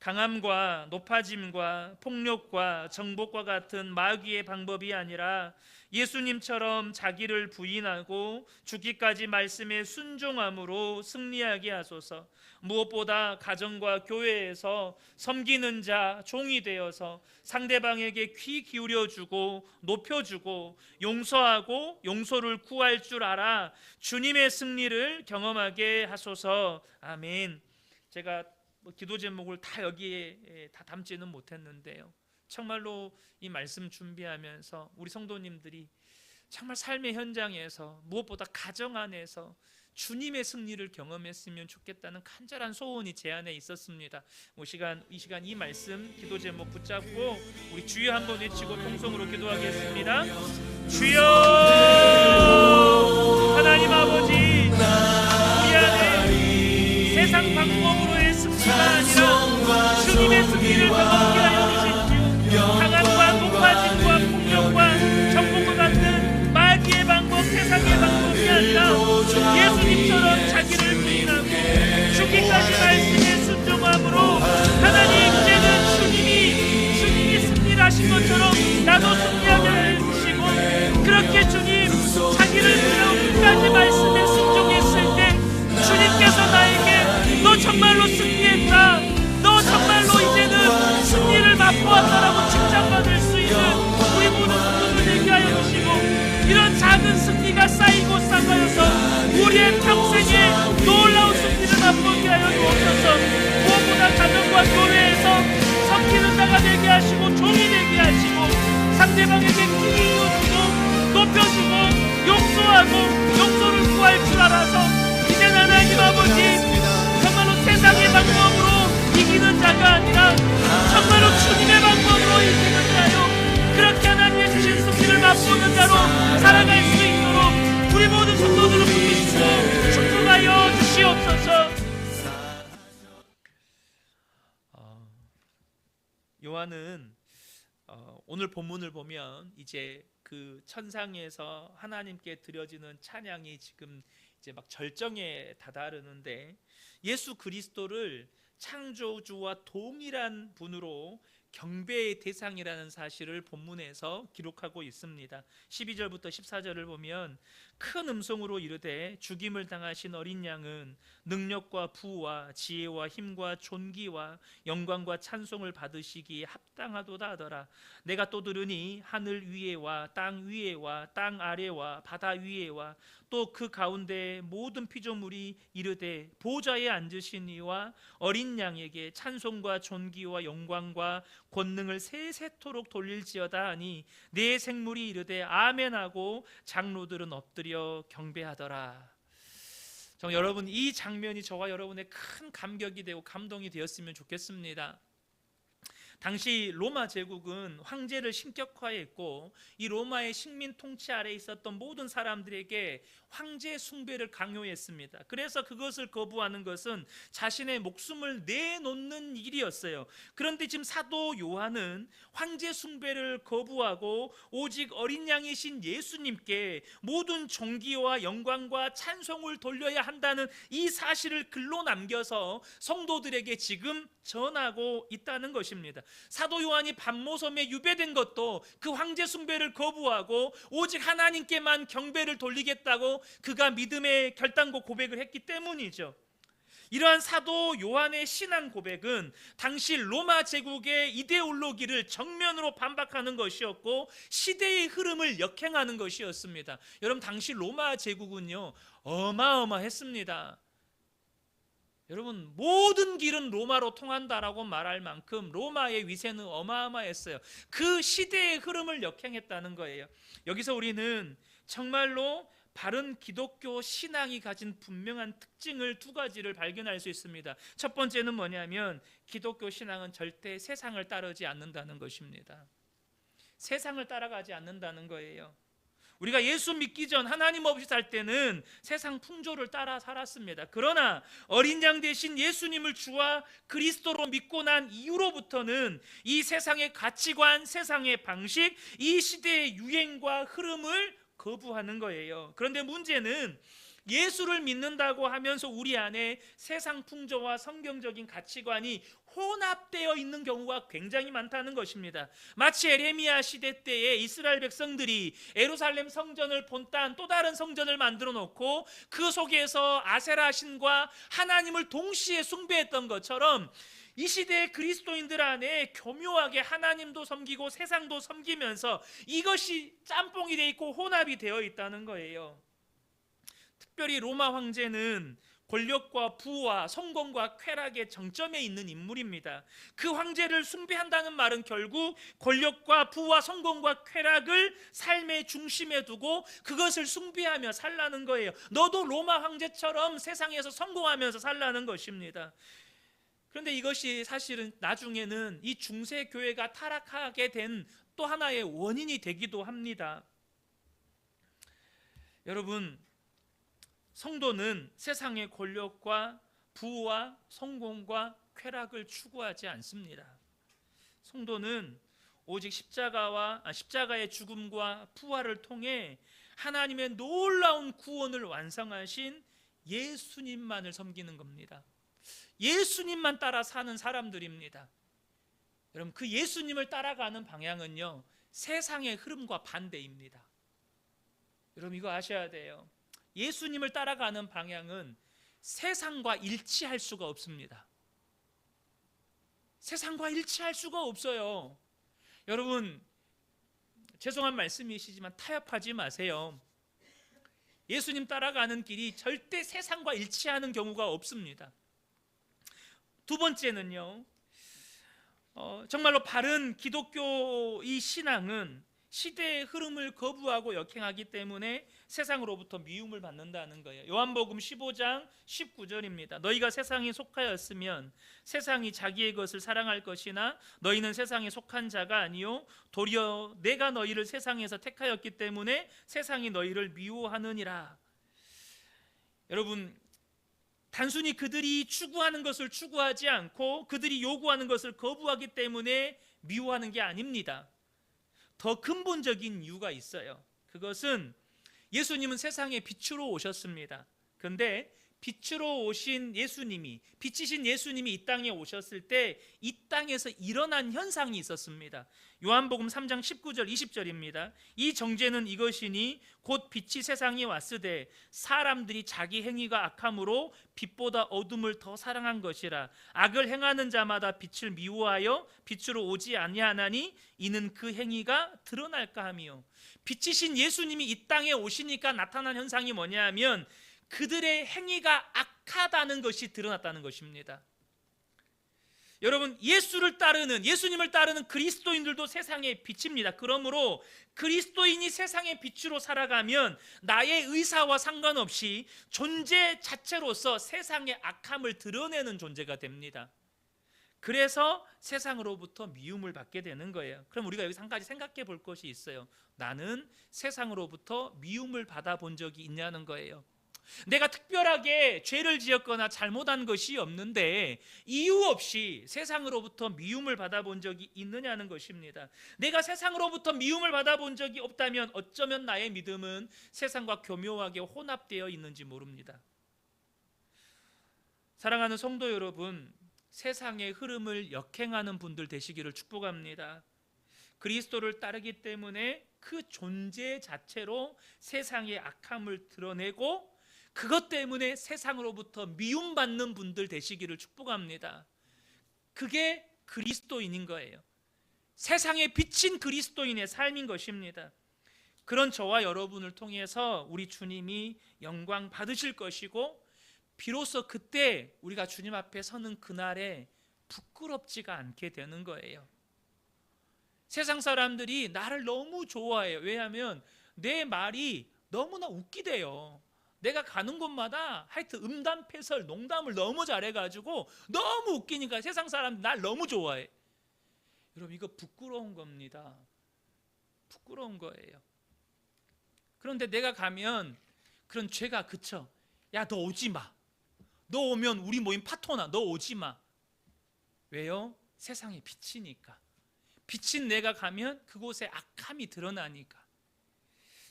강함과 높아짐과 폭력과 정복과 같은 마귀의 방법이 아니라 예수님처럼 자기를 부인하고 죽기까지 말씀에 순종함으로 승리하게 하소서. 무엇보다 가정과 교회에서 섬기는 자, 종이 되어서 상대방에게 귀 기울여주고 높여주고 용서하고 용서를 구할 줄 알아 주님의 승리를 경험하게 하소서. 아멘. 제가 기도 제목을 다 여기에 다 담지는 못했는데요, 정말로 이 말씀 준비하면서 우리 성도님들이 정말 삶의 현장에서 무엇보다 가정 안에서 주님의 승리를 경험했으면 좋겠다는 간절한 소원이 제 안에 있었습니다. 이 시간 이 말씀 기도 제목 붙잡고 우리 주여 한번 외치고 통성으로 기도하겠습니다. 주여, 하나님 아버지, 우리 안에 세상 방법으로의 승리가 아니라 주님의 승리를 경험하게 하여 주십시오. 강함과 높아짐과 폭력과 정복과 같은 마귀의 방법, 세상의 방법이 아니라 예수님처럼 자기를 부인하고 죽기까지 말씀에 순종함으로 하나님, 이제는 주님이 승리하신 것처럼 나도 승리하게 해주시고, 그렇게 주님 자기를 부인하고 끝까지 말씀에 순종했을 때 주님께서 나에게 너 정말로 승리했다, 너 정말로 이제는 승리를 맛보았다라고 칭찬받을 수 있는 우리 모든 성도들 되게 하여 주시고, 이런 작은 승리가 쌓이고 쌓여서 우리의 평생에 놀라운 승리를 맛보게 하여 주옵소서. 무엇보다 가정과 교회에서 섬기는 자가 되게 하시고 종이 되게 하시고 상대방에게 기이 주고 높여주고 용서하고 용서를 구할 줄 알아서 이제 하나님 아버지, 정말로 세상의 방법으로 이기는 자가 아니라 정말로 주님의 방법으로 이기는 자요, 그렇게 하나님의 주신 승리를 맛보는 자로 살아갈 수 있도록 우리 모든 성도들을 부르시고 축복하여 주시옵소서. 요한은 오늘 본문을 보면 이제 그 천상에서 하나님께 드려지는 찬양이 지금 이제 막 절정에 다다르는데, 예수 그리스도를 창조주와 동일한 분으로 경배의 대상이라는 사실을 본문에서 기록하고 있습니다. 12절부터 14절을 보면 큰 음성으로 이르되 죽임을 당하신 어린 양은 능력과 부와 지혜와 힘과 존귀와 영광과 찬송을 받으시기에 합당하도다 하더라. 내가 또 들으니 하늘 위에와 땅 위에와 땅 아래와 바다 위에와 또 그 가운데 모든 피조물이 이르되 보좌에 앉으신 이와 어린 양에게 찬송과 존귀와 영광과 권능을 세세토록 돌릴지어다 하니 네 생물이 이르되 아멘하고 장로들은 엎드려 경배하더라. 여러분, 이 장면이 저와 여러분의 큰 감격이 되고 감동이 되었으면 좋겠습니다. 당시 로마 제국은 황제를 신격화했고, 이 로마의 식민 통치 아래에 있었던 모든 사람들에게 황제 숭배를 강요했습니다. 그래서 그것을 거부하는 것은 자신의 목숨을 내놓는 일이었어요. 그런데 지금 사도 요한은 황제 숭배를 거부하고 오직 어린 양이신 예수님께 모든 존귀와 영광과 찬송을 돌려야 한다는 이 사실을 글로 남겨서 성도들에게 지금 전하고 있다는 것입니다. 사도 요한이 반모섬에 유배된 것도 그 황제 숭배를 거부하고 오직 하나님께만 경배를 돌리겠다고 그가 믿음의 결단과 고백을 했기 때문이죠. 이러한 사도 요한의 신앙 고백은 당시 로마 제국의 이데올로기를 정면으로 반박하는 것이었고 시대의 흐름을 역행하는 것이었습니다. 여러분, 당시 로마 제국은요 어마어마했습니다. 여러분, 모든 길은 로마로 통한다라고 말할 만큼 로마의 위세는 어마어마했어요. 그 시대의 흐름을 역행했다는 거예요. 여기서 우리는 정말로 바른 기독교 신앙이 가진 분명한 특징을 두 가지를 발견할 수 있습니다. 첫 번째는 뭐냐면 기독교 신앙은 절대 세상을 따르지 않는다는 것입니다. 세상을 따라가지 않는다는 거예요. 우리가 예수 믿기 전 하나님 없이 살 때는 세상 풍조를 따라 살았습니다. 그러나 어린 양 대신 예수님을 주와 그리스도로 믿고 난 이후로부터는 이 세상의 가치관, 세상의 방식, 이 시대의 유행과 흐름을 거부하는 거예요. 그런데 문제는 예수를 믿는다고 하면서 우리 안에 세상 풍조와 성경적인 가치관이 혼합되어 있는 경우가 굉장히 많다는 것입니다. 마치 에레미야 시대 때에 이스라엘 백성들이 예루살렘 성전을 본딴 또 다른 성전을 만들어 놓고 그 속에서 아세라 신과 하나님을 동시에 숭배했던 것처럼 이 시대의 그리스도인들 안에 교묘하게 하나님도 섬기고 세상도 섬기면서 이것이 짬뽕이 되어 있고 혼합이 되어 있다는 거예요. 특별히 로마 황제는 권력과 부와 성공과 쾌락의 정점에 있는 인물입니다. 그 황제를 숭배한다는 말은 결국 권력과 부와 성공과 쾌락을 삶의 중심에 두고 그것을 숭배하며 살라는 거예요. 너도 로마 황제처럼 세상에서 성공하면서 살라는 것입니다. 그런데 이것이 사실은 나중에는 이 중세 교회가 타락하게 된 또 하나의 원인이 되기도 합니다. 여러분, 성도는 세상의 권력과 부와 성공과 쾌락을 추구하지 않습니다. 성도는 오직 십자가의 죽음과 부활을 통해 하나님의 놀라운 구원을 완성하신 예수님만을 섬기는 겁니다. 예수님만 따라 사는 사람들입니다. 여러분, 그 예수님을 따라가는 방향은요, 세상의 흐름과 반대입니다. 여러분, 이거 아셔야 돼요. 예수님을 따라가는 방향은 세상과 일치할 수가 없습니다. 세상과 일치할 수가 없어요. 여러분, 죄송한 말씀이시지만 타협하지 마세요. 예수님 따라가는 길이 절대 세상과 일치하는 경우가 없습니다. 두 번째는요, 정말로 바른 기독교의 신앙은 시대의 흐름을 거부하고 역행하기 때문에 세상으로부터 미움을 받는다는 거예요. 요한복음 15장 19절입니다. 너희가 세상에 속하였으면 세상이 자기의 것을 사랑할 것이나 너희는 세상에 속한 자가 아니요 도리어 내가 너희를 세상에서 택하였기 때문에 세상이 너희를 미워하느니라. 여러분, 단순히 그들이 추구하는 것을 추구하지 않고 그들이 요구하는 것을 거부하기 때문에 미워하는 게 아닙니다. 더 근본적인 이유가 있어요. 그것은 예수님은 세상에 빛으로 오셨습니다. 그런데 빛으로 오신 예수님이, 빛이신 예수님이 이 땅에 오셨을 때 이 땅에서 일어난 현상이 있었습니다. 요한복음 3장 19절 20절입니다. 이 정죄는 이것이니 곧 빛이 세상에 왔으되 사람들이 자기 행위가 악함으로 빛보다 어둠을 더 사랑한 것이라. 악을 행하는 자마다 빛을 미워하여 빛으로 오지 아니하나니 이는 그 행위가 드러날까 하며. 빛이신 예수님이 이 땅에 오시니까 나타난 현상이 뭐냐 하면 그들의 행위가 악하다는 것이 드러났다는 것입니다. 여러분, 예수님을 따르는 그리스도인들도 세상의 빛입니다. 그러므로 그리스도인이 세상의 빛으로 살아가면 나의 의사와 상관없이 존재 자체로서 세상의 악함을 드러내는 존재가 됩니다. 그래서 세상으로부터 미움을 받게 되는 거예요. 그럼 우리가 여기서 한 가지 생각해 볼 것이 있어요. 나는 세상으로부터 미움을 받아본 적이 있냐는 거예요. 내가 특별하게 죄를 지었거나 잘못한 것이 없는데 이유 없이 세상으로부터 미움을 받아본 적이 있느냐는 것입니다. 내가 세상으로부터 미움을 받아본 적이 없다면 어쩌면 나의 믿음은 세상과 교묘하게 혼합되어 있는지 모릅니다. 사랑하는 성도 여러분, 세상의 흐름을 역행하는 분들 되시기를 축복합니다. 그리스도를 따르기 때문에 그 존재 자체로 세상의 악함을 드러내고 그것 때문에 세상으로부터 미움받는 분들 되시기를 축복합니다. 그게 그리스도인인 거예요. 세상에 비친 그리스도인의 삶인 것입니다. 그런 저와 여러분을 통해서 우리 주님이 영광 받으실 것이고 비로소 그때 우리가 주님 앞에 서는 그날에 부끄럽지가 않게 되는 거예요. 세상 사람들이 나를 너무 좋아해요. 왜냐하면 내 말이 너무나 웃기대요. 내가 가는 곳마다 하여튼 음담패설 농담을 너무 잘해가지고 너무 웃기니까 세상 사람들 날 너무 좋아해. 여러분, 이거 부끄러운 겁니다. 부끄러운 거예요. 그런데 내가 가면 그런 죄가 그쳐. 야, 너 오지 마. 너 오면 우리 모임 파토나. 너 오지 마. 왜요? 세상에 비치니까. 비친 내가 가면 그곳에 악함이 드러나니까.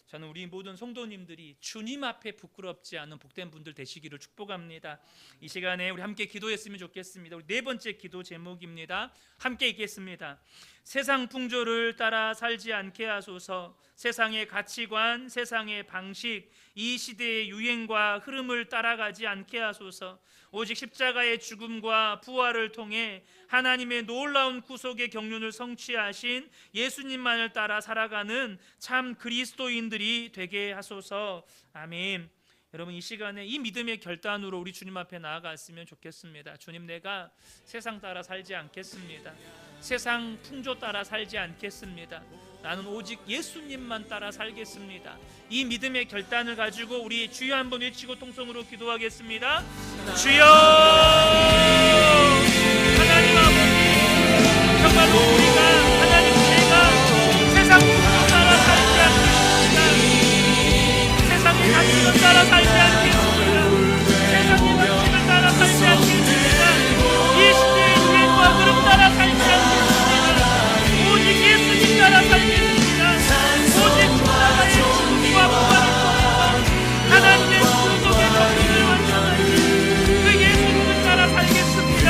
저는 우리 모든 성도님들이 주님 앞에 부끄럽지 않은 복된 분들 되시기를 축복합니다. 이 시간에 우리 함께 기도했으면 좋겠습니다. 우리 네 번째 기도 제목입니다. 함께 읽겠습니다. 세상 풍조를 따라 살지 않게 하소서. 세상의 가치관, 세상의 방식, 이 시대의 유행과 흐름을 따라가지 않게 하소서. 오직 십자가의 죽음과 부활을 통해 하나님의 놀라운 구속의 경륜을 성취하신 예수님만을 따라 살아가는 참 그리스도인들이 되게 하소서. 아멘. 여러분 이 시간에 이 믿음의 결단으로 우리 주님 앞에 나아갔으면 좋겠습니다. 주님, 내가 세상 따라 살지 않겠습니다. 세상 풍조 따라 살지 않겠습니다. 나는 오직 예수님만 따라 살겠습니다. 이 믿음의 결단을 가지고 우리 주여 한번 외치고 통성으로 기도하겠습니다. 주여, 하나님 아버지, 정말로 우리가 하나님, 제가 세상 풍조 따라 살지 않겠습니다. 세상의 가치를 따라 살지 않겠습니다. 세상의 가치를 따라 살지 않겠습니다. 이 시대의 유행과 그룹 따라 살지 않겠습니다. 오직 예수님 따라 살겠습니다. 오직 십자가의 죽음과 부활을 통해서 하나님의 구속의 정리를 완성하신 그 예수님을 따라 살겠습니다.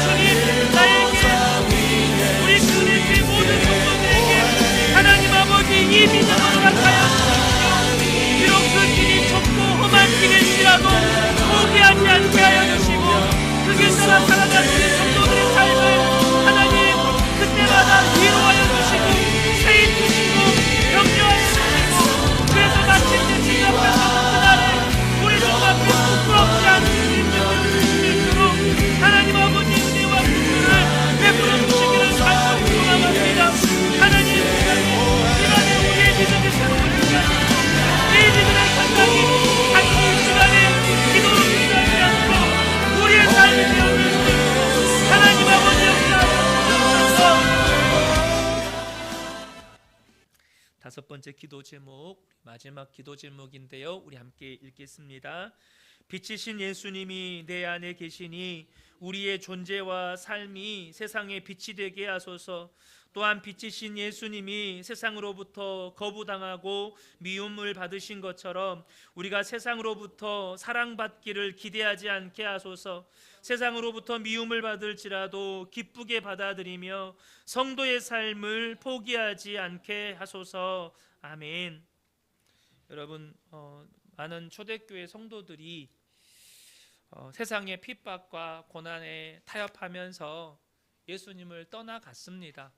주님, 나에게, 우리 그리스도의 모든 성도들에게 하나님 아버지 이 믿음으로 나타여 주십시오. 비록 그 길이 좁고 험한 길일지라도 포기하지 않게 하여 주시고 그 길 따라 살아가는 우리 성도들의 삶을 하나님 그때마다 위로하여 주시고 세임 주시고 격려하여 주시고, 그래서 마침내 주님 앞에 서는 그날에 우리 주 앞에 부끄럽지 않은 믿음을 수 있도록 하나님 아버지 은혜와 긍휼을 베풀어 주시기를 간절히 소망합니다. 하나님, 시간에 우리의 믿음이 새로운 시간이고 이 믿음의 생각이 단지 이 시간에 기도로 끝나지 않고 우리의 삶이 되어질 수 있고 하나님 아버지 역사하여 주옵소서. 다섯 번째 기도 제목, 마지막 기도 제목인데요, 우리 함께 읽겠습니다. 빛이신 예수님이 내 안에 계시니 우리의 존재와 삶이 세상의 빛이 되게 하소서. 또한 빛이신 예수님이 세상으로부터 거부당하고 미움을 받으신 것처럼 우리가 세상으로부터 사랑받기를 기대하지 않게 하소서. 세상으로부터 미움을 받을지라도 기쁘게 받아들이며 성도의 삶을 포기하지 않게 하소서. 아멘. 여러분, 많은 초대교회 성도들이 세상의 핍박과 고난에 타협하면서 예수님을 떠나갔습니다.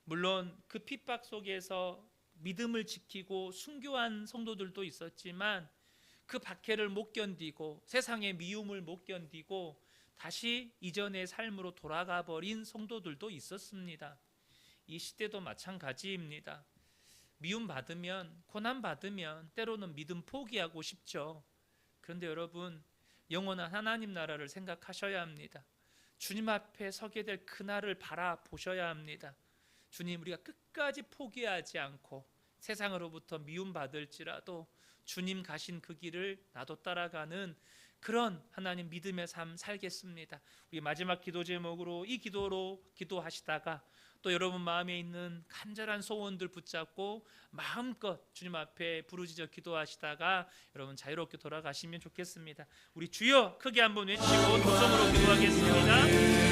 물론 그 핍박 속에서 믿음을 지키고 순교한 성도들도 있었지만 그 박해를 못 견디고 세상의 미움을 못 견디고 다시 이전의 삶으로 돌아가 버린 성도들도 있었습니다. 이 시대도 마찬가지입니다. 미움 받으면, 고난 받으면 때로는 믿음 포기하고 싶죠. 그런데 여러분, 영원한 하나님 나라를 생각하셔야 합니다. 주님 앞에 서게 될 그날을 바라보셔야 합니다. 주님, 우리가 끝까지 포기하지 않고 세상으로부터 미움받을지라도 주님 가신 그 길을 나도 따라가는 그런 하나님 믿음의 삶 살겠습니다. 우리 마지막 기도 제목으로 이 기도로 기도하시다가 또 여러분 마음에 있는 간절한 소원들 붙잡고 마음껏 주님 앞에 부르짖어 기도하시다가 여러분 자유롭게 돌아가시면 좋겠습니다. 우리 주여 크게 한번 외치고 도성으로 기도하겠습니다.